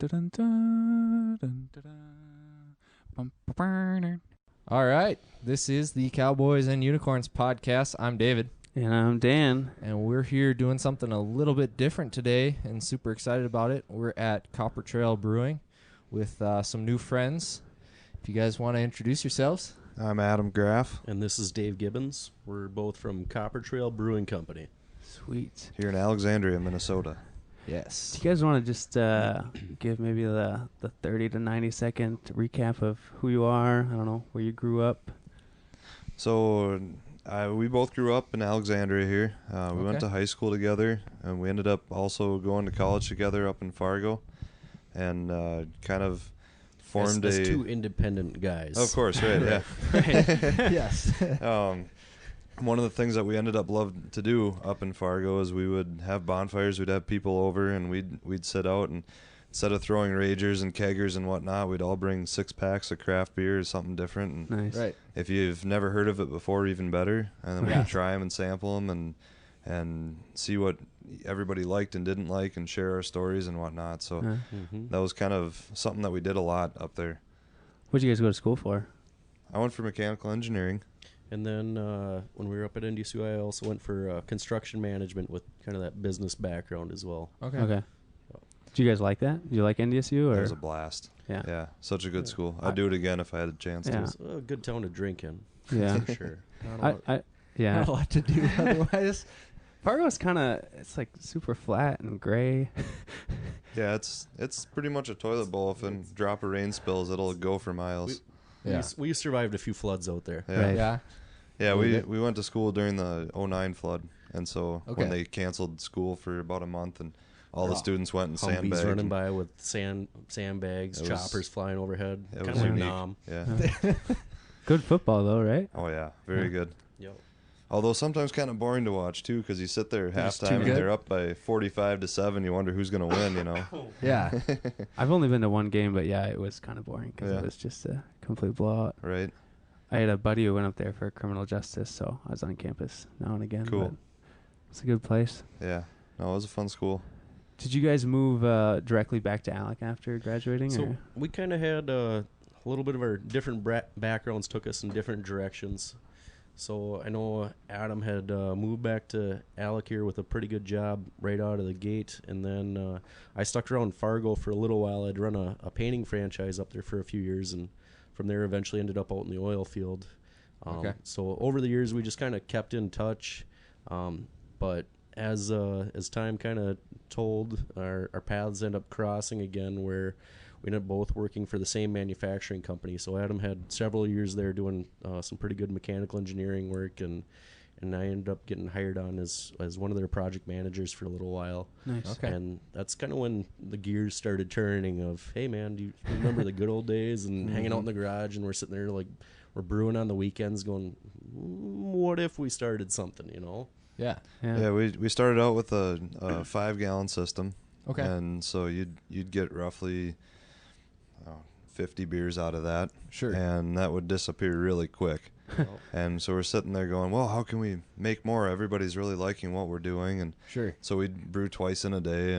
All right, this is the Cowboys and Unicorns podcast. I'm David. And I'm Dan. And we're here doing something a little bit different today and super excited about it. We're at Copper Trail Brewing with some new friends. If you guys want to introduce yourselves. I'm Adam Graf. And this is Dave Gibbons. We're both from Copper Trail Brewing Company. Sweet. Here in Alexandria, Minnesota. Yes. Do you guys want to just give maybe the 30 to 90 second recap of who you are? I don't know, where you grew up? So we both grew up in Alexandria here. We went to high school together, and we ended up also going to college together up in Fargo, and kind of formed as two independent guys. Of course, right, yeah. Right. Yes. One of the things that we ended up loved to do up in Fargo is we would have bonfires. We'd have people over, and we'd sit out, and instead of throwing ragers and keggers and whatnot, we'd all bring 6-packs of craft beer or something different. And Nice. Right. if you've never heard of it before, even better. And then we'd try them and sample them and see what everybody liked and didn't like and share our stories and whatnot. So that was kind of something that we did a lot up there. What'd you guys go to school for? I went for mechanical engineering. And then when we were up at NDSU, I also went for construction management with kind of that business background as well. Okay. Do you guys like that? Do you like NDSU? Or? It was a blast. Yeah. Such a good school. I'd do it again if I had a chance Yeah. to. It's a good town to drink in. Yeah. For sure. Yeah. Not a lot to do otherwise. Fargo's kind of, it's like super flat and gray. Yeah, it's pretty much a toilet bowl. If a drop of rain spills, it'll go for miles. We survived a few floods out there. Yeah. Right. Yeah. Yeah, we went to school during the 2009 flood, and so when Okay. they canceled school for about a month, and all the students went and Humvees sandbagged. running by with sandbags, It was- choppers flying overhead. It Kind was of like unique. Nam. Yeah. Good football, though, right? Oh yeah, very good. Yep. Although sometimes kind of boring to watch too, because you sit there They're just too halftime and good. they're up by 45-7. You wonder who's going to win. You know. Yeah. I've only been to one game, but yeah, it was kind of boring because Yeah. it was just a complete blowout. Right. I had a buddy who went up there for criminal justice, so I was on campus now and again. Cool. But it's a good place. Yeah. No, it was a fun school. Did you guys move directly back to Alec after graduating? So or? we kind of had a little bit of our different backgrounds took us in different directions. So I know Adam had moved back to Alec here with a pretty good job right out of the gate. And then I stuck around Fargo for a little while. I'd run a painting franchise up there for a few years, and from there eventually ended up out in the oil field. So over the years we just kind of kept in touch. But as time kind of told, our paths end up crossing again, where we ended up both working for the same manufacturing company. So Adam had several years there doing some pretty good mechanical engineering work, and I ended up getting hired on as one of their project managers for a little while. Nice. Okay. And that's kind of when the gears started turning of, hey man, do you remember the good old days and hanging out in the garage, and we're sitting there like we're brewing on the weekends going, what if we started something, you know? Yeah. Yeah, we started out with a 5-gallon system. Okay. And so you'd get roughly 50 beers out of that. Sure. And that would disappear really quick. And so we're sitting there going, well, how can we make more? Everybody's really liking what we're doing. And Sure. so we'd brew twice in a day,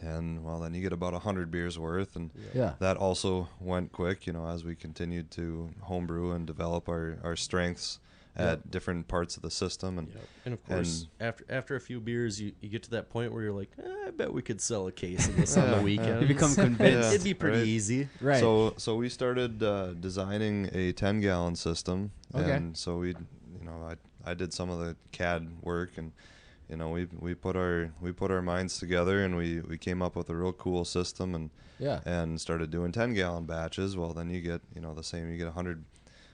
and well, then you get about 100 beers worth. And Yeah. that also went quick, as we continued to homebrew and develop our strengths at different parts of the system. And of course, after a few beers, you get to that point where you're like, I bet we could sell a case of this on the weekend. You become convinced. It'd be pretty Right. easy. Right. So we started designing a 10-gallon system, Okay. and so I did some of the CAD work, and we put our minds together, and we came up with a real cool system, and started doing 10-gallon batches. Well, then you get the same. You get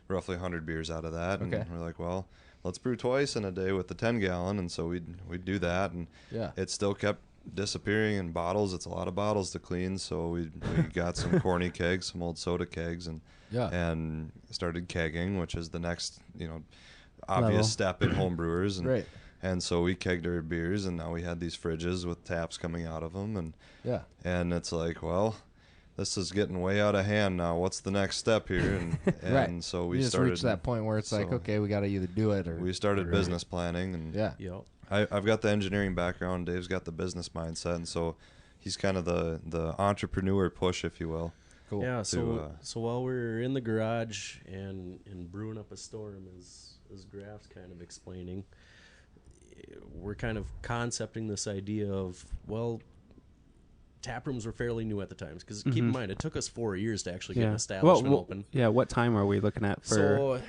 roughly 100 beers out of that, and Okay. we're like, well, let's brew twice in a day with the 10-gallon, and so we'd do that, and it still kept disappearing in bottles. It's a lot of bottles to clean, so we got some corny kegs, some old soda kegs, and started kegging, which is the next obvious Level. step in home brewers, and Right. and so we kegged our beers, and now we had these fridges with taps coming out of them, and it's like, well, this is getting way out of hand now. What's the next step here? And Right. so we You just started reached that point where it's like, okay, we got to either do it or we started business planning, and yeah. Yep. I've got the engineering background. Dave's got the business mindset, and so he's kind of the entrepreneur push, if you will. Cool. Yeah, so while we're in the garage and brewing up a storm, as Graf's kind of explaining, we're kind of concepting this idea of, well, tap rooms were fairly new at the time, because keep in mind it took us 4 years to actually get an establishment open. Yeah, what time are we looking at for? So,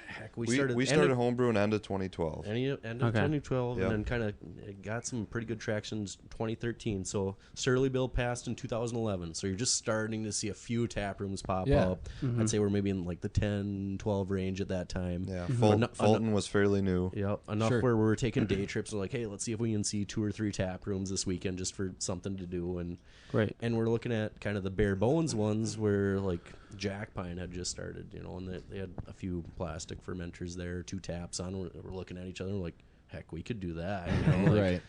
heck, we started homebrewing end of 2012. End of 2012, and then kind of got some pretty good tractions 2013. So Surly Bill passed in 2011. So you're just starting to see a few tap rooms pop up. I'd say we're maybe in like the 10, 12 range at that time. Yeah, Fulton was fairly new. Yep, enough where we were taking day trips. We're like, hey, let's see if we can see 2 or 3 tap rooms this weekend just for something to do. And and we're looking at kind of the bare bones ones where like Jack Pine had just started, and they had a few plastic fermenters there, 2 taps on. We're looking at each other, we're like, heck, we could do that. Right.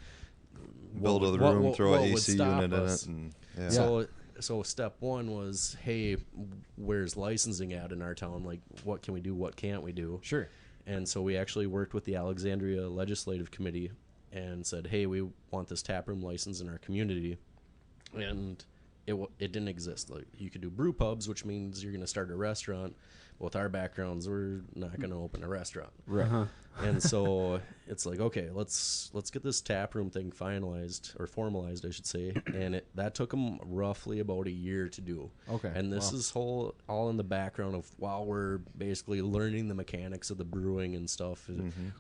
Build a room, throw an AC unit in it. And, So step one was, hey, where's licensing at in our town? Like, what can we do? What can't we do? Sure. And so we actually worked with the Alexandria Legislative Committee and said, hey, we want this taproom license in our community. And it didn't exist. Like, you could do brew pubs, which means you're going to start a restaurant. With our backgrounds, we're not going to open a restaurant. Right. And so it's like, okay, let's get this tap room thing finalized, or formalized, I should say. And that took them roughly about a year to do. Okay. And this is all in the background of while we're basically learning the mechanics of the brewing and stuff.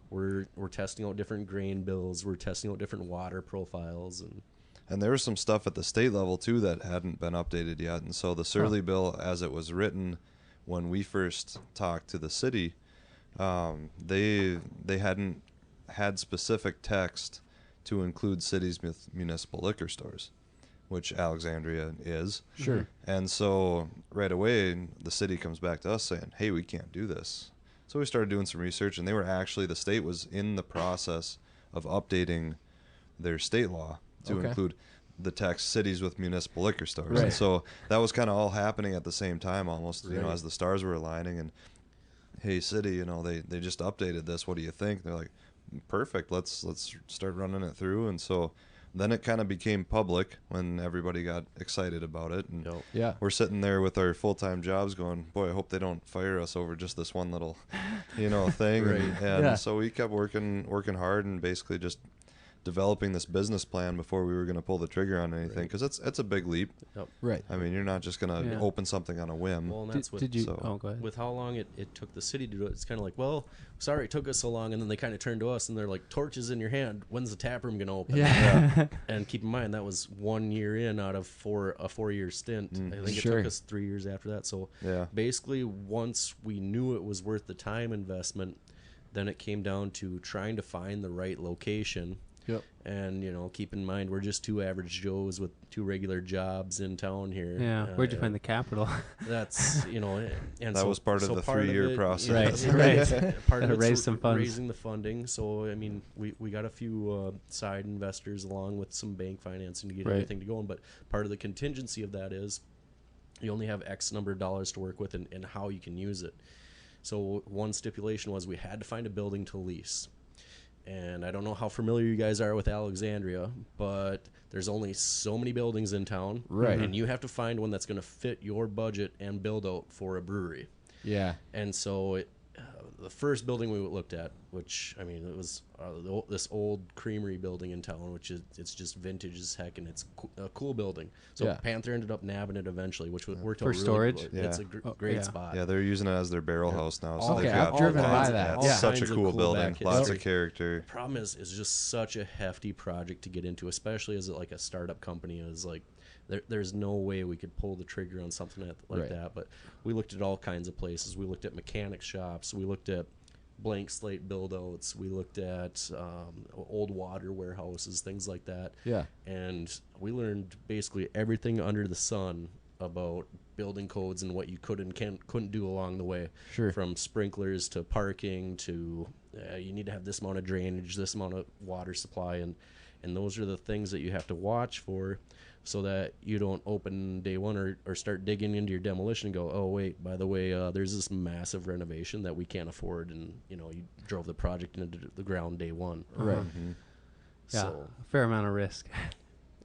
We're testing out different grain bills. We're testing out different water profiles. And there was some stuff at the state level, too, that hadn't been updated yet. And so the Surly Bill, as it was written when we first talked to the city, they hadn't had specific text to include cities with municipal liquor stores, which Alexandria is. Sure. And so right away, the city comes back to us saying, hey, we can't do this. So we started doing some research, and the state was in the process of updating their state law to include the text cities with municipal liquor stores. Right. And so that was kind of all happening at the same time almost, as the stars were aligning. And hey, city, they just updated this. What do you think? They're like, perfect. Let's start running it through. And so then it kind of became public when everybody got excited about it. And we're sitting there with our full-time jobs going, boy, I hope they don't fire us over just this one little, thing. And so we kept working hard and basically just developing this business plan before we were going to pull the trigger on anything, because it's a big leap. Right. I mean, you're not just going to open something on a whim. Well, and that's go ahead. With how long it took the city to do it, it's kind of like, well, sorry it took us so long, and then they kind of turned to us and they're like, torches in your hand, when's the tap room going to open? And keep in mind, that was 1 year in out of a 4-year stint. I think it took us 3 years after that. So basically, once we knew it was worth the time investment, then it came down to trying to find the right location. Yep. And, keep in mind, we're just 2 average Joes with 2 regular jobs in town here. Yeah. Where'd you find the capital? That's, and that was part of the 3-year process. Right. Part of raise some funds. Raising the funding. So, I mean, we got a few side investors along with some bank financing to get everything to go. But part of the contingency of that is you only have X number of dollars to work with and how you can use it. So one stipulation was we had to find a building to lease. And I don't know how familiar you guys are with Alexandria, but there's only so many buildings in town. Right. And you have to find one that's going to fit your budget and build out for a brewery. Yeah. And so the first building we looked at, which, I mean, it was this old creamery building in town, which it's just vintage as heck, and it's a cool building. So Panther ended up nabbing it eventually, which worked out for really storage. good. It's a great spot. Yeah, they're using it as their barrel house now. So Okay, I've driven by that. It's such a cool building. Lots of character. The problem is just such a hefty project to get into, especially as like a startup company. Is like there's no way we could pull the trigger on something like that. But we looked at all kinds of places. We looked at mechanic shops. We looked at blank slate build-outs. We looked at old water warehouses, things like that. Yeah. And we learned basically everything under the sun about building codes and what you could and couldn't do along the way. Sure. From sprinklers to parking to you need to have this amount of drainage, this amount of water supply, and those are the things that you have to watch for, so that you don't open day one or start digging into your demolition and go, oh, wait, by the way, there's this massive renovation that we can't afford, and, you drove the project into the ground day one. Right. Mm-hmm. Yeah, So, a fair amount of risk.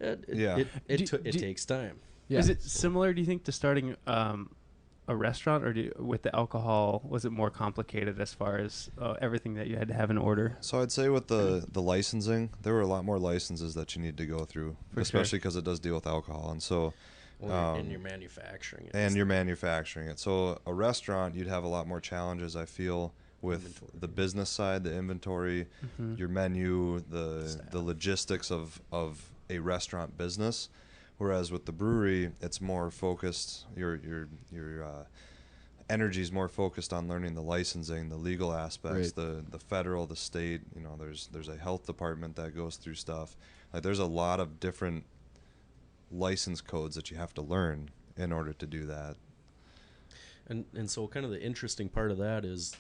It takes time. Yeah. Is it similar, do you think, to starting a restaurant, or with the alcohol, was it more complicated as far as everything that you had to have in order? So I'd say with the licensing, there were a lot more licenses that you need to go through, especially because it does deal with alcohol. And so... and you're manufacturing it. So a restaurant, you'd have a lot more challenges, I feel, with inventory. The business side, the inventory, your menu, the logistics of a restaurant business. Whereas with the brewery, it's more focused. Your energy is more focused on learning the licensing, the legal aspects, the federal, the state. You know, there's a health department that goes through stuff. Like there's a lot of different license codes that you have to learn in order to do that. And so kind of the interesting part of that is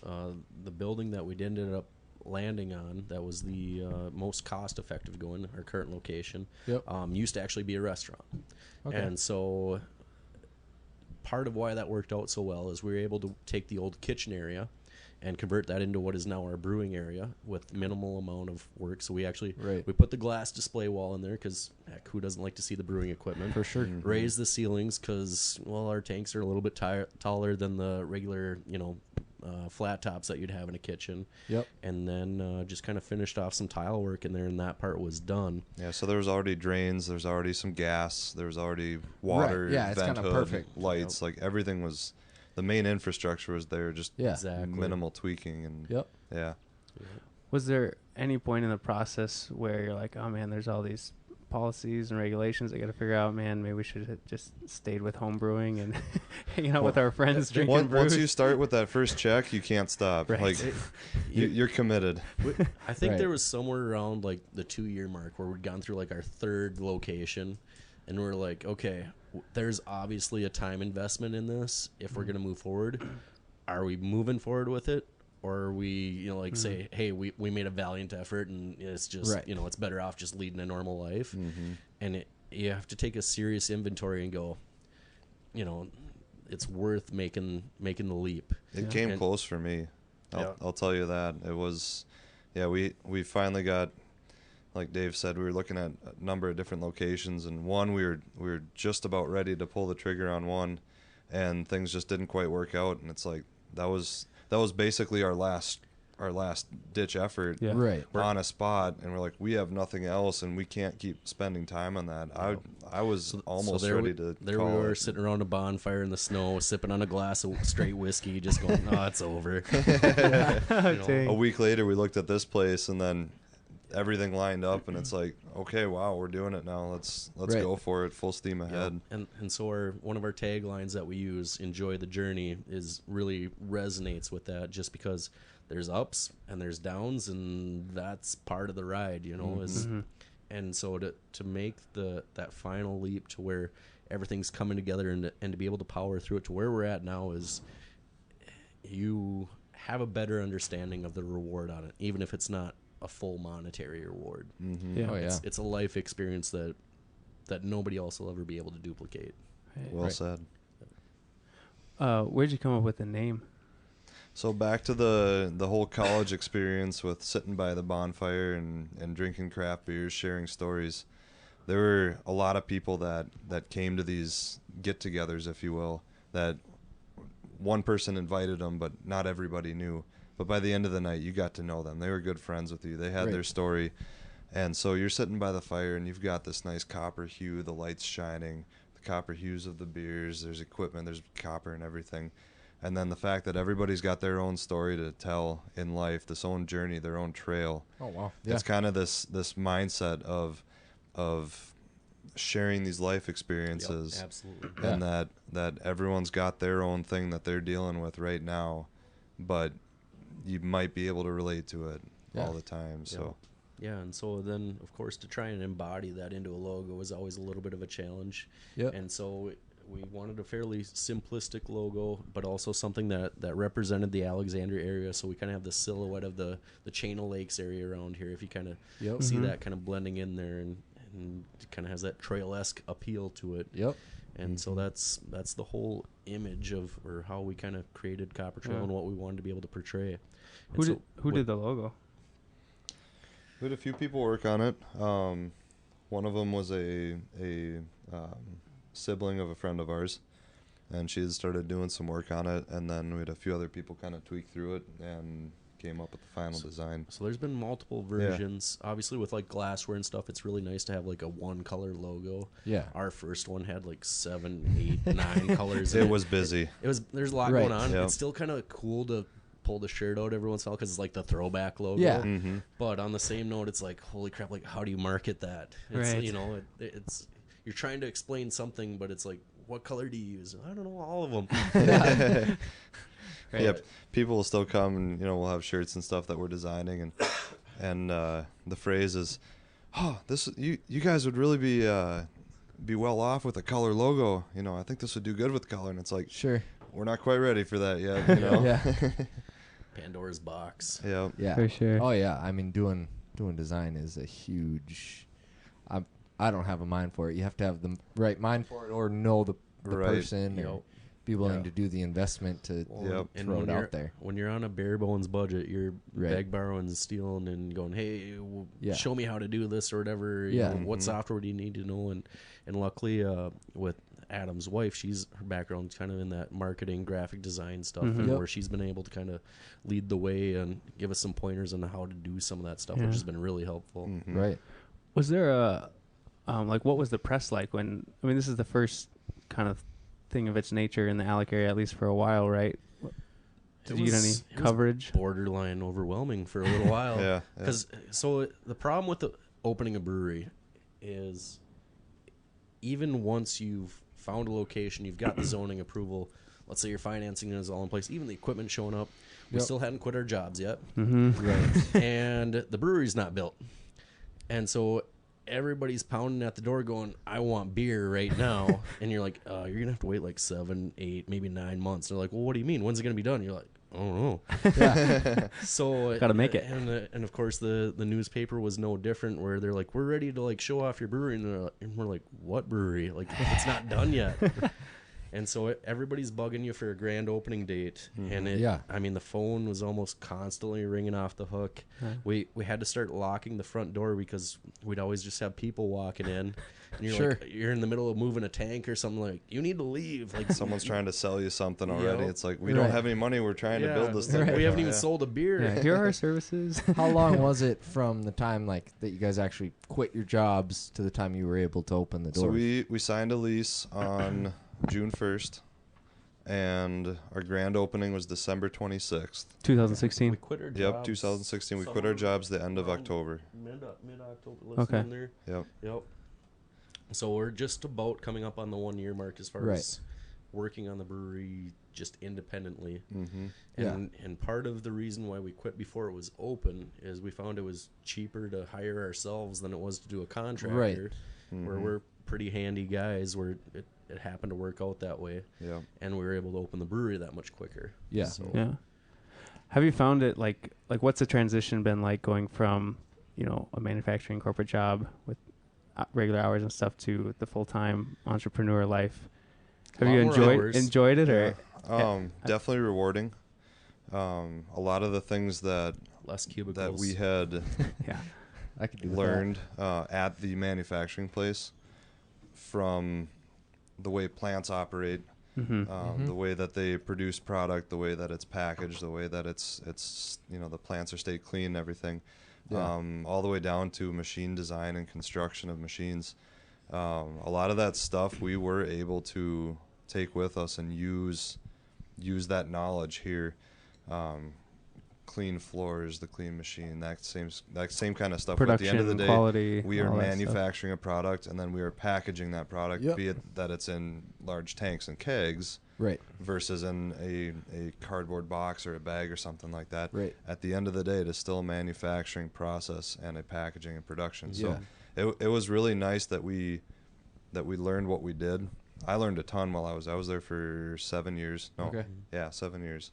the building that we ended up landing on, that was the most cost effective going, our current location, used to actually be a restaurant. And so part of why that worked out so well is we were able to take the old kitchen area and convert that into what is now our brewing area with minimal amount of work. So we actually we put the glass display wall in there because who doesn't like to see the brewing equipment? For sure. Raise the ceilings because, well, our tanks are a little bit taller than the regular, flat tops that you'd have in a kitchen. And then just kind of finished off some tile work in there, and that part was done. Yeah, so there was already drains, there's already some gas, there's already water, it's vent kind of hood, perfect. lights, like everything was... The main infrastructure was there, just minimal tweaking, and Was there any point in the process where you're like, oh man, there's all these policies and regulations I got to figure out, man, maybe we should have just stayed with home brewing and hanging out with our friends drinking brews? Once you start with that first check, you can't stop. Like you're committed. I think there was somewhere around like the 2-year mark where we'd gone through like our third location, and we're like, okay, there's obviously a time investment in this if we're going to move forward. Are we moving forward with it? Or are we, say, hey, we made a valiant effort and it's just, it's better off just leading a normal life. And you have to take a serious inventory and go, it's worth making the leap. It came close for me. I'll tell you that. It was, we finally got, like Dave said, we were looking at a number of different locations, and one we were just about ready to pull the trigger on one, and things just didn't quite work out. And it's like that was basically our last ditch effort on a spot, and we're like, we have nothing else, and we can't keep spending time on that. I was almost ready to. There we were sitting around a bonfire in the snow, sipping on a glass of straight whiskey, just going, "Oh, it's over." A week later, we looked at this place, and then everything lined up, and it's like, okay, wow, we're doing it now. Let's go for it, full steam ahead. And so one of our taglines that we use, "Enjoy the journey," is really resonates with that, just because there's ups and there's downs, and that's part of the ride, And so to make that final leap to where everything's coming together and to be able to power through it to where we're at now is you have a better understanding of the reward on it, even if it's not a full monetary reward. It's a life experience that nobody else will ever be able to duplicate. Well said. Where'd you come up with the name? So back to the whole college experience with sitting by the bonfire and drinking craft beers, sharing stories. There were a lot of people that came to these get-togethers, if you will, that one person invited them, but not everybody knew. But by the end of the night, you got to know them. They were good friends with you. They had their story. And so you're sitting by the fire, and you've got this nice copper hue, the lights shining, the copper hues of the beers. There's equipment, there's copper and everything. And then the fact that everybody's got their own story to tell in life, this own journey, their own trail. Oh, wow. Yeah. It's kind of this mindset of sharing these life experiences. Yep, absolutely. And that everyone's got their own thing that they're dealing with right now, but you might be able to relate to it all the time. So and so then of course to try and embody that into a logo is always a little bit of a challenge. And so we wanted a fairly simplistic logo, but also something that represented the Alexandria area. So we kind of have the silhouette of the Chain of Lakes area around here, if you kind of see that kind of blending in there, and it kind of has that trail-esque appeal to it. And so that's the whole image of, or how we kind of created Copper Trail and what we wanted to be able to portray. Who did the logo? We had a few people work on it. One of them was a sibling of a friend of ours, and she had started doing some work on it, and then we had a few other people kind of tweak through it and came up with the final design. So there's been multiple versions. Obviously, with like glassware and stuff, it's really nice to have like a one color logo. Yeah. Our first one had like 7, 8, 9 colors. It was busy. There's a lot Right. going on. Yep. It's still kind of cool to pull the shirt out every once in a while because it's like the throwback logo. Yeah. Mm-hmm. But on the same note, it's like, holy crap, like how do you market that? It's, Right. you know, it's you're trying to explain something, but it's like, what color do you use? I don't know, all of them. Right. Yeah, people will still come and we'll have shirts and stuff that we're designing, and the phrase is, "Oh, this you guys would really be well off with a color logo. I think this would do good with color." And it's like, Sure. we're not quite ready for that yet. Yeah. Pandora's box. Yeah. Yeah. For sure. Oh yeah. I mean, doing design is a huge. I don't have a mind for it. You have to have the right mind for it, or know the Right. person, Yep. or be willing Yeah. to do the investment to Yep. And throw when it you're- out there. When you're on a bare bones budget, you're Right. beg, borrowing, stealing, and going, hey, Yeah. show me how to do this or whatever. Yeah. What Mhm. software do you need to know? And luckily, with Adam's wife, her background's kind of in that marketing, graphic design stuff, Mhm. and Yep. where she's been able to kind of lead the way and give us some pointers on how to do some of that stuff, Yeah. which has been really helpful. Mhm. Right. Was there what was the press like when, this is the first kind of thing of its nature in the Alec area, at least for a while, right? Did you get any It was coverage? borderline overwhelming for a little while. Yeah. Because the problem with opening a brewery is even once you've found a location, you've got the zoning approval, let's say your financing is all in place, even the equipment showing up, we Yep. still hadn't quit our jobs yet, Mm-hmm. Right. and the brewery's not built. And so everybody's pounding at the door going, I want beer right now. And you're like, you're going to have to wait like 7, 8, maybe 9 months. They're like, well, what do you mean? When's it going to be done? You're like, I don't know. Yeah. So Gotta make it. and of course the newspaper was no different, where they're like, we're ready to like show off your brewery, and we're like, what brewery? Like, it's not done yet. And so everybody's bugging you for a grand opening date, and Yeah. the phone was almost constantly ringing off the hook. Huh. We had to start locking the front door because we'd always just have people walking in, and you're Sure. like, you're in the middle of moving a tank or something, like, you need to leave. Like, Someone's trying to sell you something already. Yep. It's like, we Right. don't have any money. We're trying to build this thing. Right. right we haven't now. even Yeah. sold a beer. Yeah, here are our services. How long was it from the time that you guys actually quit your jobs to the time you were able to open the So door? we signed a lease on June 1st, and our grand opening was December 26th. 2016. We quit our jobs. Yep, 2016. We quit our jobs the end of October. Mid-October. Okay. In there. Yep. So we're just about coming up on the 1 year mark as far Right. as working on the brewery just independently. Mm-hmm. And part of the reason why we quit before it was open is we found it was cheaper to hire ourselves than it was to do a contractor. Where Mhm. we're pretty handy guys, where it happened to work out that way, Yeah. and we were able to open the brewery that much quicker. Yeah. So Yeah. Have you found it like what's the transition been like going from a manufacturing corporate job with regular hours and stuff to the full-time entrepreneur life? Have Lot you more hours. enjoyed it or? Definitely rewarding. A lot of the things that less cubicles. we had Yeah. I could do with learned at the manufacturing place, from the way plants operate, Mm-hmm. the way that they produce product, the way that it's packaged, the way that it's the plants are stayed clean and everything, Yeah. all the way down to machine design and construction of machines. A lot of that stuff we were able to take with us and use that knowledge here. Clean floors, the clean machine, that same kind of stuff. But at the end of the Production, day, quality, we are all that stuff. manufacturing a product, and then we are packaging that product, Yep. be it that it's in large tanks and kegs Right. versus in a cardboard box or a bag or something like that. Right. At the end of the day, it is still a manufacturing process and a packaging and production. So Yeah. it was really nice that we learned what we did. I learned a ton while I was there for 7 years. No, Okay. yeah, 7 years,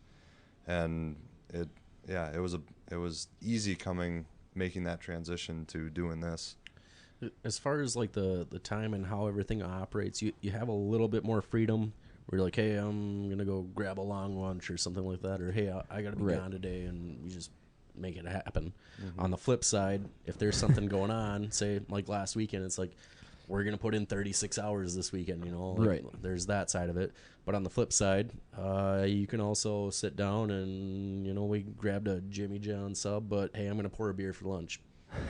and it was easy making that transition to doing this. As far as like the time and how everything operates, you have a little bit more freedom. Where you're like, hey, I'm gonna go grab a long lunch or something like that, or hey, I gotta be Right. gone today, and you just make it happen. On the flip side, if there's something going on, say like last weekend, it's like, we're going to put in 36 hours this weekend, you know, like, there's that side of it. But on the flip side, you can also sit down and, you know, we grabbed a Jimmy John sub, but hey, I'm going to pour a beer for lunch.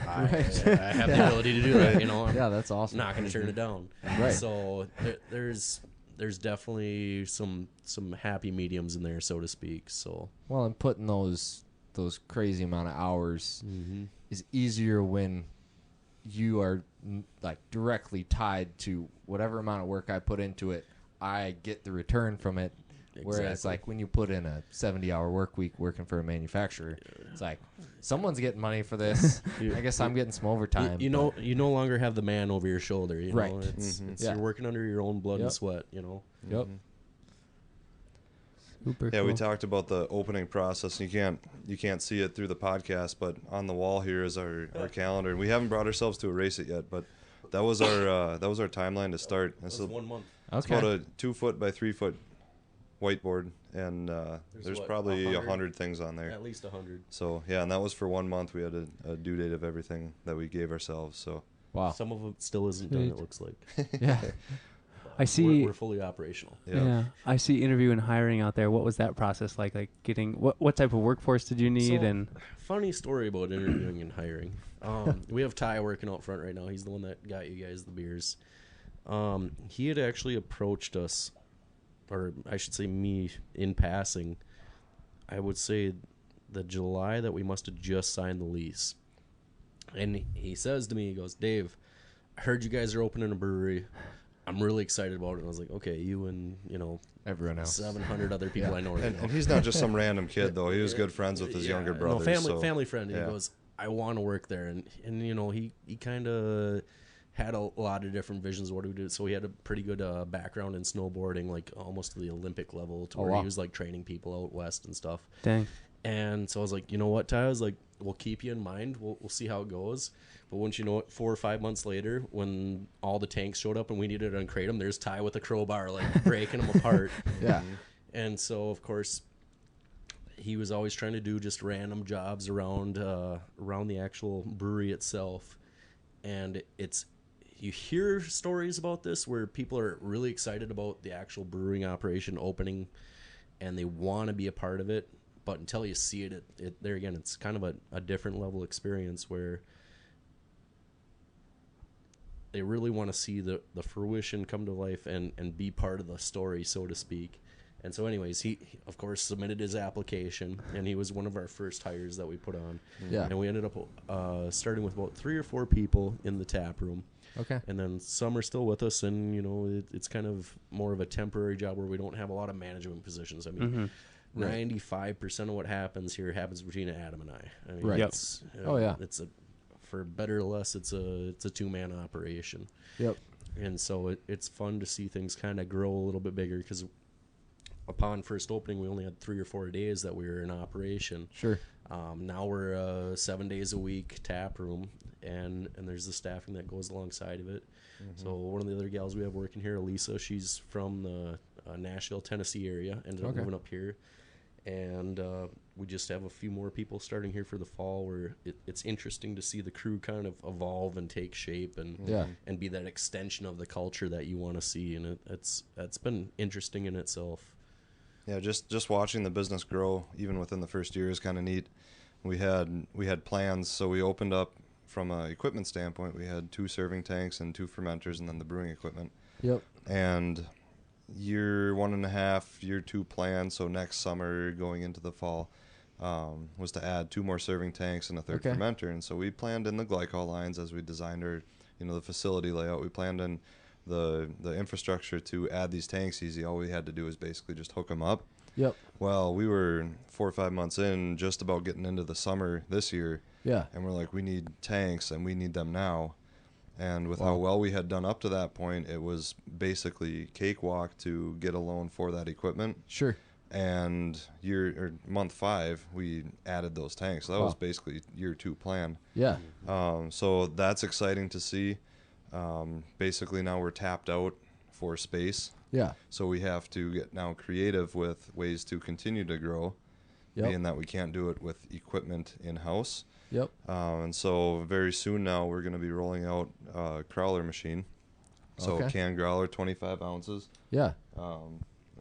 I have the ability to do that, you know. I'm that's awesome. Not going to turn it down. Right. So there's definitely some happy mediums in there, so to speak. So well, and putting those crazy amount of hours is easier when you are like directly tied to whatever amount of work I put into it. I get the return from it. Whereas, like, when you put in a 70-hour work week working for a manufacturer, it's like, someone's getting money for this. I guess I'm getting some overtime. You no longer have the man over your shoulder. You right. know? It's you're working under your own blood and sweat, you know. Yep. Super yeah, cool. we talked about the opening process. You can't see it through the podcast, but on the wall here is our calendar. We haven't brought ourselves to erase it yet, but that was our timeline to start. This is 1 month. It's about a 2-foot by 3-foot whiteboard, and there's probably 100 things on there. At least 100. So yeah, and that was for 1 month. We had a due date of everything that we gave ourselves. So wow, some of it still isn't done. It looks like. Yeah, I see. We're fully operational. Yeah, I see interview and hiring out there. What was that process like? Like getting what type of workforce did you need? So, and funny story about interviewing and hiring. We have Ty working out front right now. He's the one that got you guys the beers. He had actually approached us, or I should say me, in passing. I would say the July that we must have just signed the lease. And he says to me, he goes, Dave, I heard you guys are opening a brewery. I'm really excited about it. And I was like, okay, you and, everyone else, 700 other people I know right now. And he's not just some random kid, though. He was good friends with his younger brother. Family friend. And he goes, I want to work there. And he kind of had a lot of different visions of what he would do. So he had a pretty good background in snowboarding, like almost to the Olympic level, to where he was like training people out west and stuff. Dang. And so I was like, you know what, Ty? I was like, we'll keep you in mind. We'll see how it goes. But once you know it, 4 or 5 months later, when all the tanks showed up and we needed to uncrate them, there's Ty with a crowbar, like breaking them apart. Yeah. And so, of course, he was always trying to do just random jobs around the actual brewery itself. And you hear stories about this where people are really excited about the actual brewing operation opening and they want to be a part of it. But until you see it there again, it's kind of a different level experience where they really want to see the fruition come to life and be part of the story, so to speak. And so anyways, he of course submitted his application, and he was one of our first hires that we put on. Yeah. And we ended up starting with about 3 or 4 people in the tap room. Okay. And then some are still with us, and it's kind of more of a temporary job where we don't have a lot of management positions. I mean, 95% of what happens here happens between Adam and I. I mean, right. It's, it's for better or less, it's a 2-man operation. Yep. And so it's fun to see things kind of grow a little bit bigger, because upon first opening, we only had 3 or 4 days that we were in operation. Sure. Now we're 7 days a week tap room, and there's the staffing that goes alongside of it. Mm-hmm. So one of the other gals we have working here, Elisa, she's from the Nashville, Tennessee area, ended up moving up here. And we just have a few more people starting here for the fall, where it's interesting to see the crew kind of evolve and take shape and be that extension of the culture that you want to see. And that's been interesting in itself. Yeah, just watching the business grow even within the first year is kind of neat. We had plans, so we opened up from an equipment standpoint. We had 2 serving tanks and 2 fermenters, and then the brewing equipment. Yep. And year 1.5, year 2 plan, so next summer going into the fall, was to add 2 more serving tanks and a 3rd fermenter. And so we planned in the glycol lines as we designed our, the facility layout. We planned in the infrastructure to add these tanks easy. All we had to do was basically just hook them up. Yep. Well, we were 4 or 5 months in, just about getting into the summer this year. Yeah. And we're like, we need tanks, and we need them now. And with how well we had done up to that point, it was basically cakewalk to get a loan for that equipment. Sure. And month 5, we added those tanks. So that was basically year 2 plan. Yeah. So that's exciting to see. Basically now we're tapped out for space. Yeah. So we have to get now creative with ways to continue to grow. being that we can't do it with equipment in-house. Yep. And so very soon now we're going to be rolling out a crowler machine. So can growler, 25 ounces. Yeah.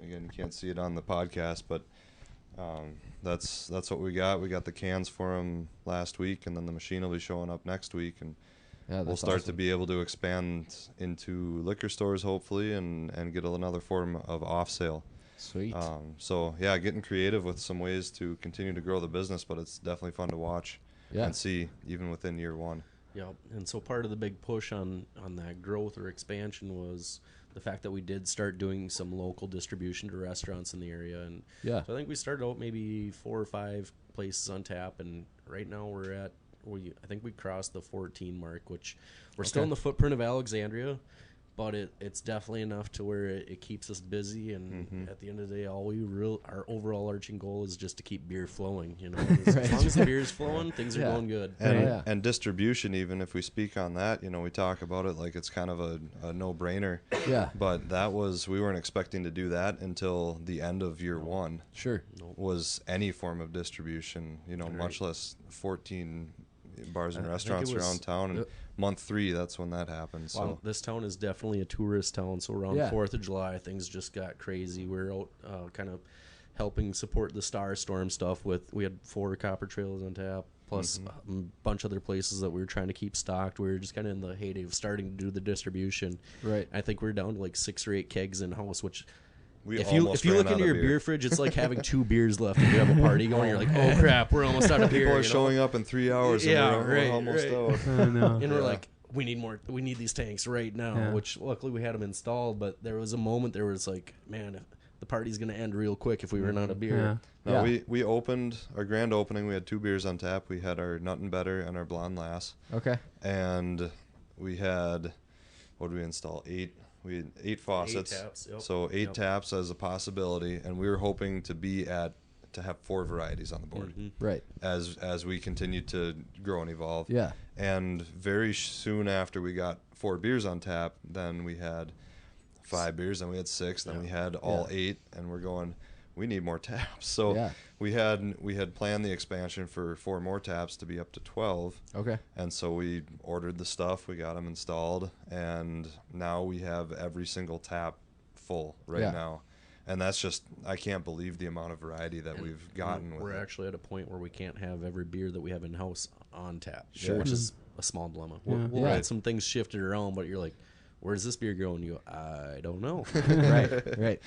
Again, you can't see it on the podcast, but that's what we got. We got the cans for them last week, and then the machine will be showing up next week, and we'll start to be able to expand into liquor stores hopefully, and get another form of off sale. Sweet. So yeah, getting creative with some ways to continue to grow the business, but it's definitely fun to watch and see even within year one. Yep. And so part of the big push on that growth or expansion was the fact that we did start doing some local distribution to restaurants in the area. And so I think we started out maybe 4 or 5 places on tap, and right now I think we crossed the 14 mark, which we're still in the footprint of Alexandria, but it's definitely enough to where it keeps us busy. And at the end of the day, our overall arching goal is just to keep beer flowing. You know, as long as the beer is flowing, things are going good. And distribution, even if we speak on that, you know, we talk about it like it's kind of a no-brainer. Yeah. But we weren't expecting to do that until the end of year one. Sure. Was any form of distribution, you know, much less 14 bars and restaurants around town, and month 3, that's when that happened. So this town is definitely a tourist town, so around 4th of July things just got crazy. We're out kind of helping support the Star Storm stuff we had 4 Copper Trails on tap, plus a bunch of other places that we were trying to keep stocked. We were just kind of in the heyday of starting to do the distribution. Right. I think we're down to like 6 or 8 kegs in house, which if you ran look into your beer fridge, it's like having 2 beers left and you have a party going. You're like, oh crap, we're almost out of beer. People are showing up in 3 hours. And we're almost out. And we're like, we need more. We need these tanks right now. Which luckily we had them installed. But there was a moment there where it's like, man, the party's gonna end real quick if we run out of beer. We opened our grand opening. We had 2 beers on tap. We had our Nut and Better and our Blonde Lass. Okay. And we had, what did we install? 8. We had 8 faucets, 8 taps, so 8 taps as a possibility, and we were hoping to have 4 varieties on the board, right? As we continued to grow and evolve, yeah. And very soon after we got 4 beers on tap, then we had 5 beers, then we had 6, then we had all 8, and we're going, we need more taps. So we had planned the expansion for 4 more taps to be up to 12. Okay. And so we ordered the stuff, we got them installed, and now we have every single tap full now. And that's just, I can't believe the amount of variety that we've gotten. We're actually at a point where we can't have every beer that we have in house on tap, which is a small dilemma. We'll get some things shifted around, but you're like, where's this beer going? You go, I don't know. Right.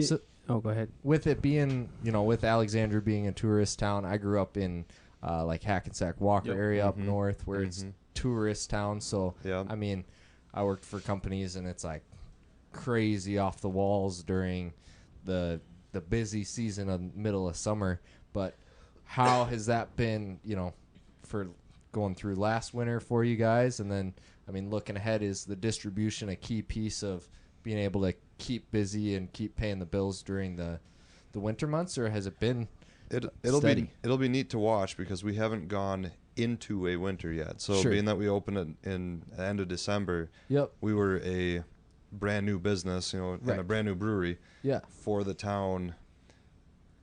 So, go ahead. With it being, with Alexandria being a tourist town, I grew up in like Hackensack Walker area up north where it's tourist town. So, I mean, I worked for companies and it's like crazy off the walls during the busy season of middle of summer. But how has that been, for going through last winter for you guys? And then, I mean, looking ahead, is the distribution a key piece of being able to keep busy and keep paying the bills during the winter months, or has it been steady? It'll be neat to watch because we haven't gone into a winter yet. So being that we opened it in the end of December, we were a brand new business, and a brand new brewery for the town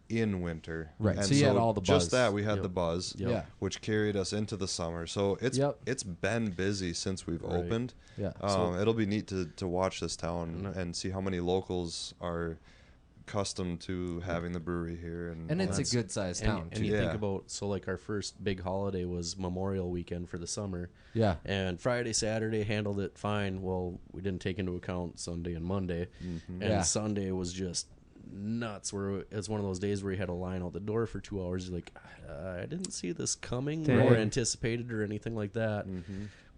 in winter. Right. And so you had all the buzz. Just that, we had the buzz, which carried us into the summer. So it's been busy since we've opened. Yeah. It'll be neat to watch this town and see how many locals are accustomed to having the brewery here. And it's a good sized town, too. And you think about, like our first big holiday was Memorial Weekend for the summer. Yeah. And Friday, Saturday handled it fine. Well, we didn't take into account Sunday and Monday. And Sunday was just nuts, where it's one of those days where you had a line out the door for 2 hours. You're like, I didn't see this coming or anticipated or anything like that.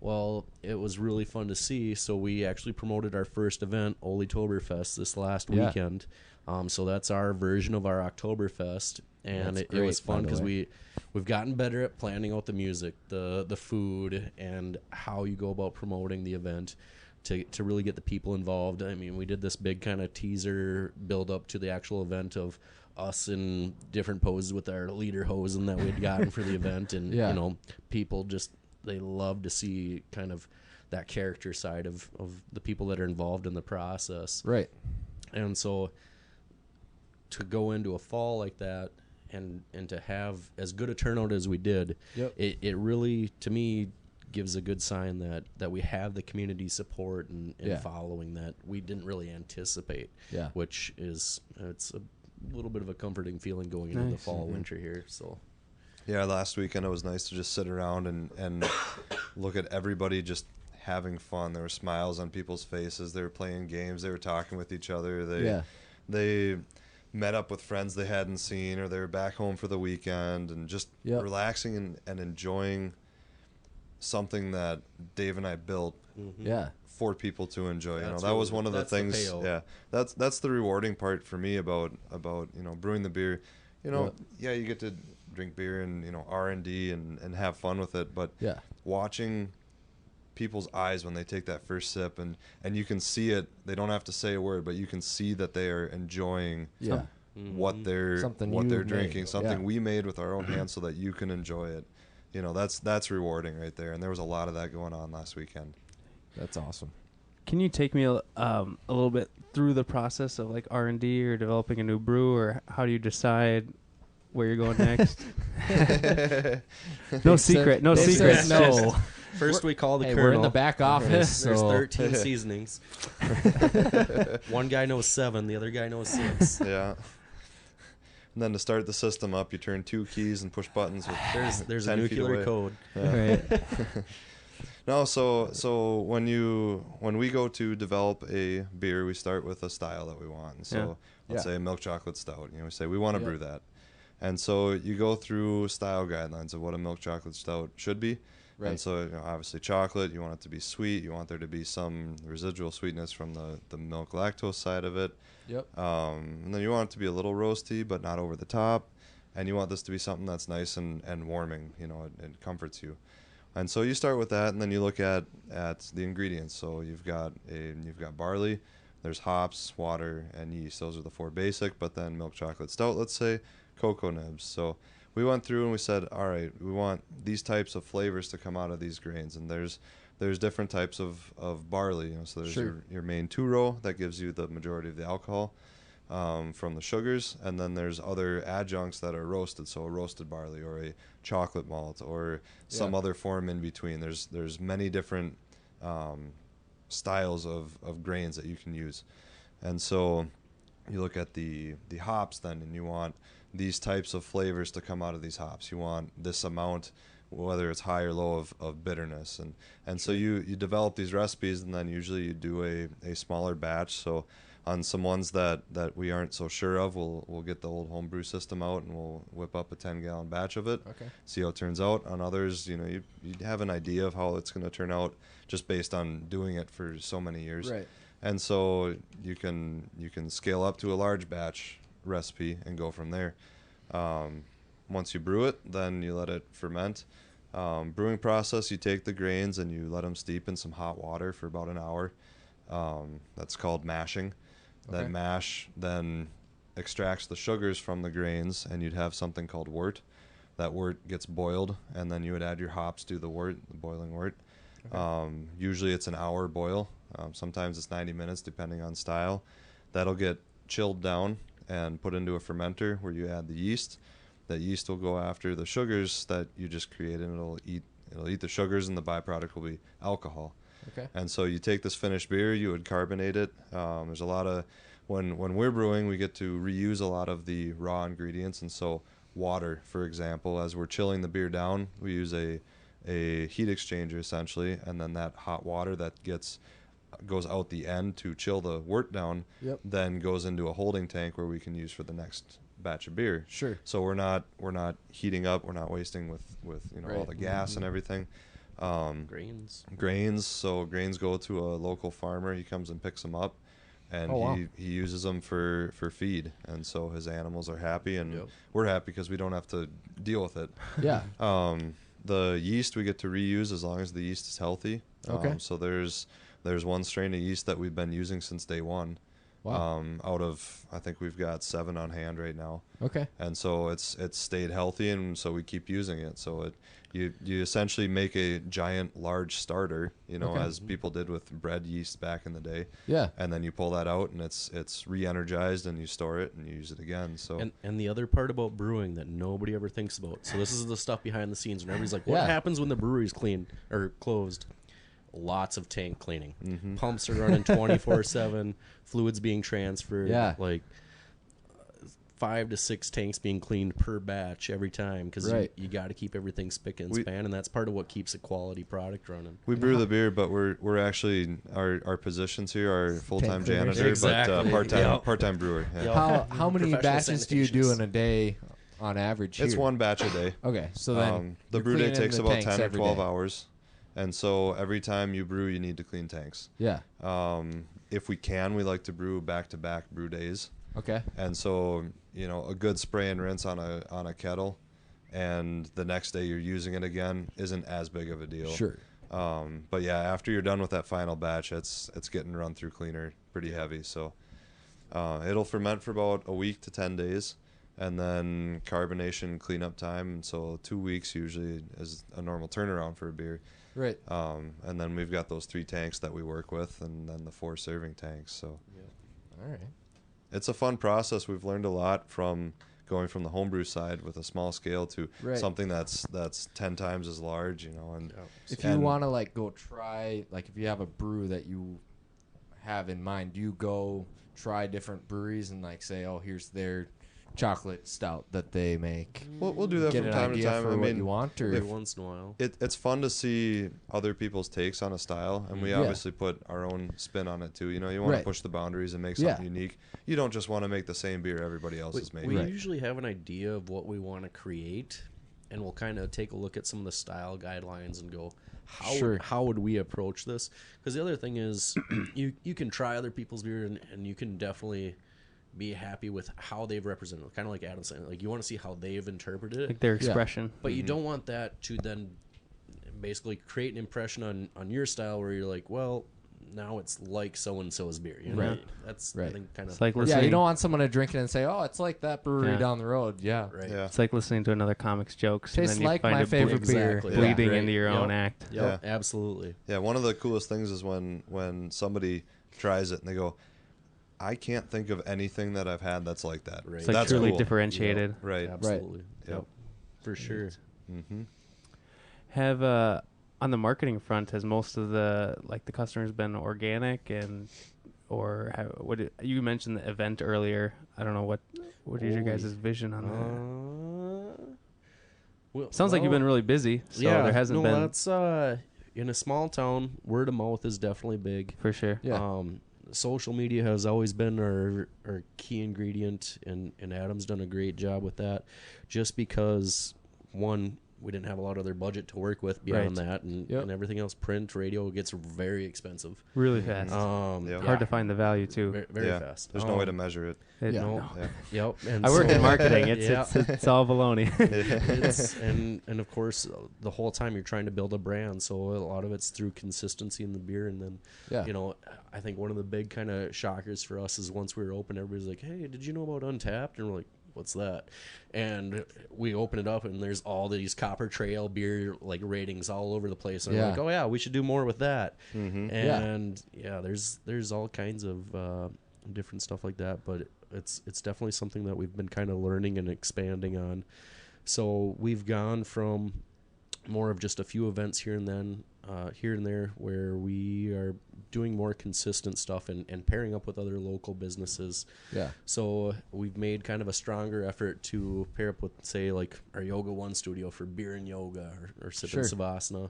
Well, it was really fun to see. So we actually promoted our first event, Olitoberfest, this last weekend. So that's our version of our Oktoberfest, and it was fun because we've gotten better at planning out the music, the food, and how you go about promoting the event to really get the people involved. I mean, we did this big kind of teaser build up to the actual event of us in different poses with our leader hosen that we'd gotten for the event, and people just, they love to see kind of that character side of the people that are involved in the process. Right. And so to go into a fall like that, and to have as good a turnout as we did, it really, to me, gives a good sign that we have the community support and following that we didn't really anticipate, which is it's a little bit of a comforting feeling going into the fall winter here. So yeah, last weekend it was nice to just sit around and look at everybody just having fun. There were smiles on people's faces. They were playing games. They were talking with each other. They met up with friends they hadn't seen, or they were back home for the weekend, and just relaxing and enjoying something that Dave and I built for people to enjoy. That was one of the things. That's the rewarding part for me about brewing the beer. You get to drink beer and R&D and have fun with it, but watching people's eyes when they take that first sip and you can see it. They don't have to say a word, but you can see that they are enjoying what they're drinking, something we made with our own hands so that you can enjoy it. That's rewarding right there, and there was a lot of that going on last weekend. That's awesome. Can you take me a little bit through the process of like R&D or developing a new brew, or how do you decide where you're going next? No secret. No. First, we call the colonel. We're in the back office. There's 13 seasonings. One guy knows 7. The other guy knows 6. Yeah. And then to start the system up, you turn 2 keys and push buttons. There's a nuclear code. Yeah. Right. No, so when we go to develop a beer, we start with a style that we want. And so let's say a milk chocolate stout. We say we want to brew that. And so you go through style guidelines of what a milk chocolate stout should be. Right. And so obviously chocolate, you want it to be sweet. You want there to be some residual sweetness from the milk lactose side of it. Yep. And then you want it to be a little roasty, but not over the top. And you want this to be something that's nice and warming. It comforts you. And so you start with that, and then you look at the ingredients. So you've got barley, there's hops, water, and yeast. Those are the 4 basic. But then milk chocolate stout, let's say, cocoa nibs. So we went through and we said, all right, we want these types of flavors to come out of these grains, and there's different types of barley. So there's your main 2-row that gives you the majority of the alcohol from the sugars, and then there's other adjuncts that are roasted, so a roasted barley or a chocolate malt or some other form in between. There's many different styles of grains that you can use, and so you look at the hops then, and you want these types of flavors to come out of these hops. You want this amount, whether it's high or low, of bitterness, and so you develop these recipes, and then usually you do a smaller batch. So on some ones that we aren't so sure of, we'll get the old homebrew system out and we'll whip up a 10-gallon batch of it. See how it turns out. On others, you have an idea of how it's going to turn out just based on doing it for so many years. Right. And so you can scale up to a large batch recipe and go from there. Once you brew it, then you let it ferment. Brewing process, you take the grains and you let them steep in some hot water for about an hour. That's called mashing. That mash then extracts the sugars from the grains, and you'd have something called wort. That wort gets boiled, and then you would add your hops to the boiling wort. Usually it's an hour boil. Sometimes it's 90 minutes, depending on style. That'll get chilled down and put into a fermenter where you add the yeast. That yeast will go after the sugars that you just created, and it'll eat the sugars, and the byproduct will be alcohol. And so you take this finished beer, you would carbonate it. There's a lot of, when we're brewing, we get to reuse a lot of the raw ingredients. And so water, for example, as we're chilling the beer down, we use a heat exchanger essentially, and then that hot water that goes out the end to chill the wort down, then goes into a holding tank where we can use for the next batch of beer. So we're not heating up, we're not wasting with all the gas and everything. Grains. So grains go to a local farmer. He comes and picks them up, and he uses them for feed. And so his animals are happy, and we're happy because we don't have to deal with it. The yeast we get to reuse as long as the yeast is healthy. So there's one strain of yeast that we've been using since day one. Wow. Out of, I think we've got 7 on hand right now. Okay. And so it's stayed healthy, and so we keep using it. So you essentially make a giant, large starter, as people did with bread yeast back in the day. Yeah. And then you pull that out, and it's re-energized, and you store it, and you use it again. So and the other part about brewing that nobody ever thinks about. So this is the stuff behind the scenes when everybody's like, what happens when the brewery's clean or closed? Lots of tank cleaning. Mm-hmm. Pumps are running 24/7. Fluids being transferred. Yeah. Like 5 to 6 tanks being cleaned per batch every time, because you got to keep everything spick and span, and that's part of what keeps a quality product running. We brew the beer, but we're actually our positions here are full-time janitor, Exactly. but part-time brewer. Yeah. How many Professional batches do you do sanitations. in a day on average? It's here? one batch a day. Okay, so then the you're brew day cleaning takes the about tanks 10 or every 12 day. hours, and so every time you brew, you need to clean tanks. Yeah. If we can, we like to brew back-to-back brew days. Okay. And so, a good spray and rinse on a kettle, and the next day you're using it again isn't as big of a deal. Sure. But yeah, after you're done with that final batch, it's getting run through cleaner pretty heavy. So it'll ferment for about a week to 10 days, and then carbonation cleanup time. So 2 weeks usually is a normal turnaround for a beer. Right. And then we've got those 3 tanks that we work with, and then the 4 serving tanks. So All right. it's a fun process. We've learned a lot from going from the homebrew side with a small scale to something that's 10 times as large, and if you want to go try, if you have a brew that you have in mind, do you go try different breweries and say, oh, here's their chocolate stout that they make? We'll do that Get from an time to idea time. for what you want, or Every once in a while. It's fun to see other people's takes on a style, and we obviously put our own spin on it too. You want to push the boundaries and make something unique. You don't just want to make the same beer everybody else is making. We usually have an idea of what we want to create, and we'll kind of take a look at some of the style guidelines and go, how would we approach this? Because the other thing is, you can try other people's beer, and you can definitely be happy with how they've represented it. Kind of like Adam said, you want to see how they've interpreted it, their expression. but you don't want that to then basically create an impression on your style where you're like, well, now it's like so and so's beer. Right. That's Right. I think kind of It's like you listening. don't want someone to drink it and say, oh, it's like that brewery down the road. Yeah. right. Yeah. It's like listening to another comic's jokes. Tastes and then you like find my it favorite beer. Exactly. bleeding Right. into your own act. Yep, Yeah. absolutely. Yeah, one of the coolest things is when somebody tries it and they go, I can't think of anything that I've had that's like that. Right. It's like That's truly cool. differentiated. Right. Absolutely. Yep. For sure. Mm-hmm. Have on the marketing front, has most of the customers been organic, you mentioned the event earlier? I don't know what is your guys' vision on that? Sounds like you've been really busy, so there hasn't been. That's in a small town, word of mouth is definitely big. For sure. Yeah. Social media has always been our key ingredient, and Adam's done a great job with that, just because, one, we didn't have a lot of other budget to work with beyond that, and everything else, print, radio, gets very expensive. Really fast. Hard to find the value, too. Very fast. There's no way to measure it. No. Yeah. Yep. And I work so- in marketing. It's all baloney. and of course, the whole time you're trying to build a brand, so a lot of it's through consistency in the beer. And then, I think one of the big kind of shockers for us is once we were open, everybody's like, "Hey, did you know about Untapped?" And we're like, "What's that?" And we open it up, and there's all these Copper Trail beer ratings all over the place. And we're like, "Oh yeah, we should do more with that." Mm-hmm. And there's all kinds of different stuff like that, but it's definitely something that we've been kind of learning and expanding on. So we've gone from more of just a few events here and there, where we are doing more consistent stuff and pairing up with other local businesses. Yeah. So we've made kind of a stronger effort to pair up with, say, our Yoga One studio for beer and yoga, or Sip and Savasana.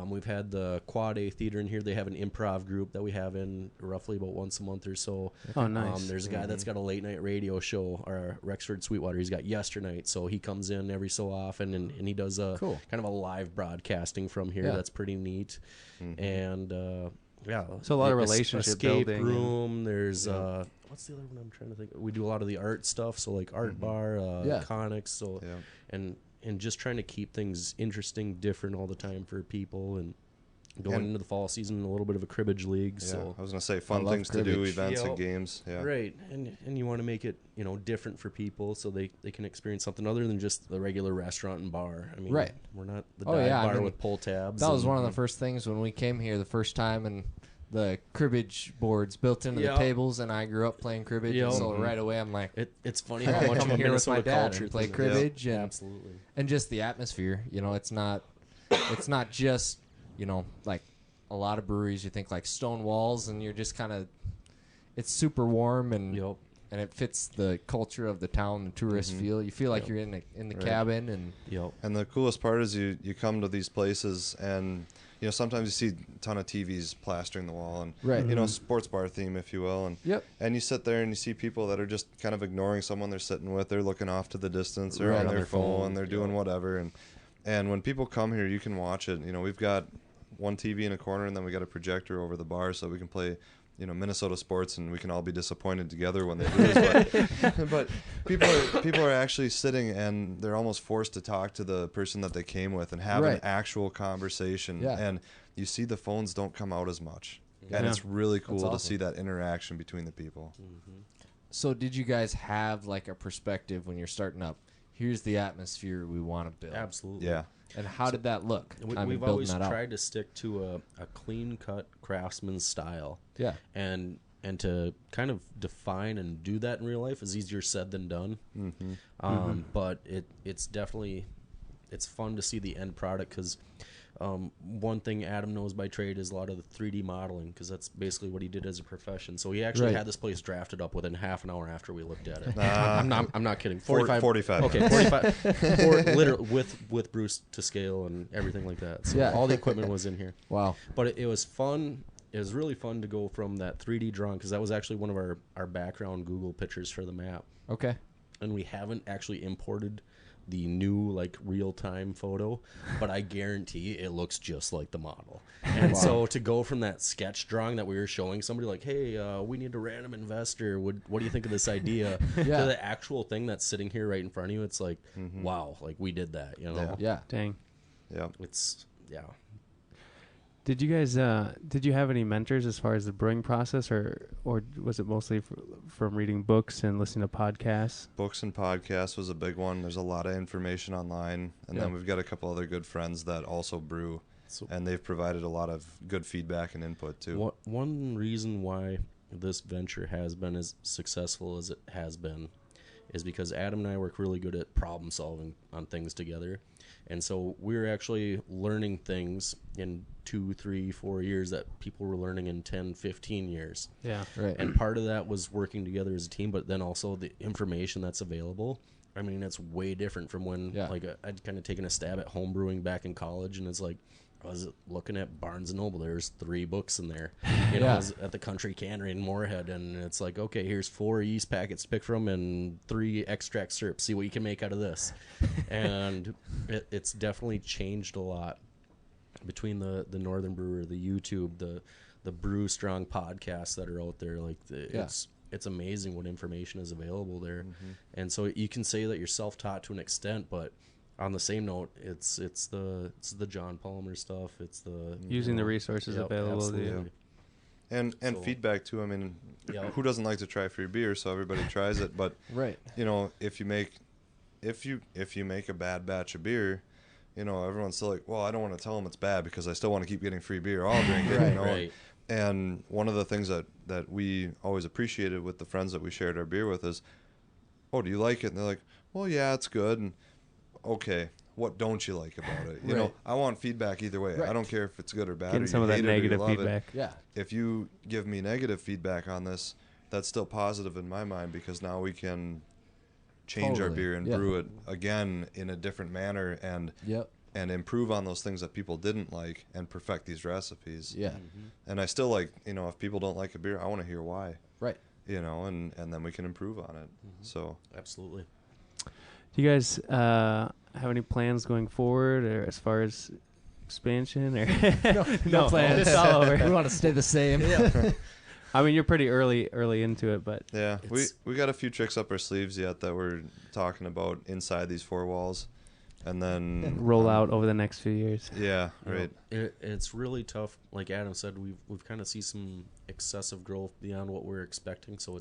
We've had the Quad A Theater in here. They have an improv group that we have in roughly about once a month or so. Oh, nice. There's a guy that's got a late night radio show, Rexford Sweetwater. He's got Yesternight, so he comes in every so often and he does a kind of a live broadcasting from here. That's pretty neat. Mm-hmm. And so a lot of relationship escape building. room. There's what's the other one I'm trying to think of? We do a lot of the art stuff, so Art Bar, Conics, and just trying to keep things interesting, different all the time for people. And going into the fall season, a little bit of a cribbage league. Yeah, so I was gonna say fun things to do, events and games. Yeah, right. And you want to make it different for people so they can experience something other than just the regular restaurant and bar. I mean, right. We're not the dive bar with pull tabs. That was one of the first things when we came here the first time, and the cribbage boards built into the tables, and I grew up playing cribbage, and so right away I'm like, it's funny how much come here with my dad culture and play cribbage, and absolutely, and just the atmosphere. It's not just like a lot of breweries. You think like stone walls, and you're just kind of, it's super warm and it fits the culture of the town, the tourist feel. You feel like you're in the cabin, and the coolest part is you come to these places and. Sometimes you see a ton of TVs plastering the wall and, sports bar theme, if you will. And you sit there and you see people that are just kind of ignoring someone they're sitting with. They're looking off to the distance. They're on their phone. They're doing whatever. And when people come here, you can watch it. We've got one TV in a corner, and then we got a projector over the bar so we can play Minnesota sports, and we can all be disappointed together when they lose. But people are actually sitting, and they're almost forced to talk to the person that they came with and have an actual conversation. Yeah. And you see the phones don't come out as much. And it's really cool to see that interaction between the people. So did you guys have like a perspective when you're starting up? Here's the atmosphere we want to build. Absolutely. Yeah. And how did that look? We've always tried to stick to a clean-cut craftsman's style. Yeah. And to kind of define and do that in real life is easier said than done. But it's definitely, it's fun to see the end product because one thing Adam knows by trade is a lot of the 3D modeling because that's basically what he did as a profession. So he actually had this place drafted up within half an hour after we looked at it. I'm not kidding. 45. Okay, 45. Literally with Bruce to scale and everything like that. So all the equipment was in here. Wow. But it was fun. It was really fun to go from that 3D drawing because that was actually one of our background Google pictures for the map. Okay. And we haven't actually imported the new like real-time photo, but I guarantee it looks just like the model. And so to go from that sketch drawing that we were showing somebody like, hey, we need a random investor, what do you think of this idea, to the actual thing that's sitting here right in front of you, it's like wow, like we did that, Dang. It's Did you guys did you have any mentors as far as the brewing process, or was it mostly from reading books and listening to podcasts? Books and podcasts was a big one. There's a lot of information online, and then we've got a couple other good friends that also brew, and they've provided a lot of good feedback and input too. One reason why this venture has been as successful as it has been is because Adam and I work really good at problem solving on things together. And so we're actually learning things in 2, 3, 4 years that people were learning in 10, 15 years. Yeah. Right. And part of that was working together as a team, but then also the information that's available. I mean, it's way different from when I'd kind of taken a stab at home brewing back in college, and it's like I was looking at Barnes & Noble. There's 3 books in there. I was at the Country Cannery in Moorhead, and it's like, okay, here's 4 yeast packets to pick from and 3 extract syrups. See what you can make out of this. And it's definitely changed a lot between the Northern Brewer, the YouTube, the Brew Strong podcasts that are out there. Like it's amazing what information is available there. And so you can say that you're self-taught to an extent, but on the same note, it's the John Palmer stuff. It's the using the resources available to you. And feedback too. I mean, who doesn't like to try free beer? So everybody tries it. But if you make a bad batch of beer, everyone's still like, well, I don't want to tell them it's bad because I still want to keep getting free beer. I'll drink it. Right. And one of the things that we always appreciated with the friends that we shared our beer with is, oh, do you like it? And they're like, well, yeah, it's good. And okay, what don't you like about it? You know, I want feedback either way. I don't care if it's good or bad. Getting some of that negative feedback. Yeah. If you give me negative feedback on this, that's still positive in my mind because now we can change our beer and brew it again in a different manner and improve on those things that people didn't like and perfect these recipes. Yeah. And I still like, if people don't like a beer, I want to hear why. Right. And then we can improve on it. So absolutely. Do you guys have any plans going forward, or as far as expansion, or no plans? It's all over. We want to stay the same. I mean, you're pretty early into it, but we got a few tricks up our sleeves yet that we're talking about inside these 4 walls. and then roll out over the next few years. Yeah, right. It's really tough. Like Adam said, we've kind of seen some excessive growth beyond what we're expecting. So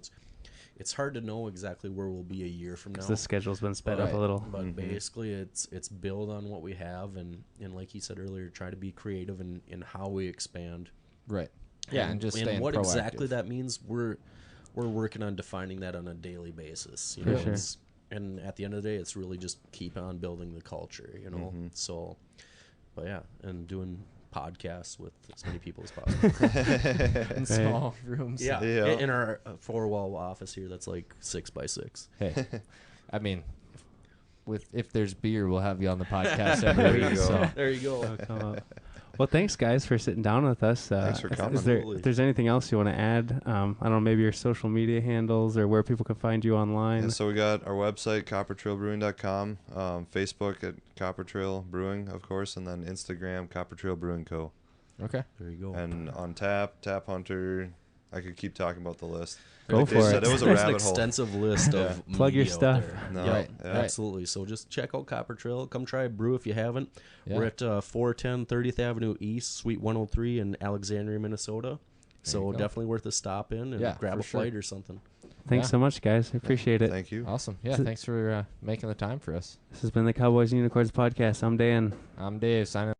it's hard to know exactly where we'll be a year from now. The schedule's been sped up a little. But basically, it's build on what we have, and like he said earlier, try to be creative in how we expand. Right. Yeah, and just staying what proactive. Exactly that means, we're working on defining that on a daily basis. You For know, sure. And at the end of the day, it's really just keep on building the culture. You know, so. But yeah, and doing podcasts with as many people as possible. In small rooms. Yeah. In our 4-wall office here, that's like 6 by 6. Hey, I mean, if there's beer, we'll have you on the podcast every week. So. There you go. That'll come up. Well, thanks, guys, for sitting down with us. Thanks for coming. If there's anything else you want to add, I don't know, maybe your social media handles or where people can find you online. Yeah, so we got our website, coppertrailbrewing.com, Facebook at Copper Trail Brewing, of course, and then Instagram, Copper Trail Brewing Co. Okay. There you go. And on Tap Hunter, I could keep talking about the list. Go Like for they it. said, it was a There's an rabbit hole. extensive list of Plug your media out stuff. there. No, Yep, yeah. absolutely. So just check out Copper Trail. Come try a brew if you haven't. Yeah. We're at 410 30th Avenue East, Suite 103 in Alexandria, Minnesota. So you go. definitely worth a stop in and grab for a sure. flight or something. Thanks so much, guys. I appreciate it. Thank you. Awesome. Yeah, thanks for making the time for us. This has been the Cowboys and Unicorns podcast. I'm Dan. I'm Dave, signing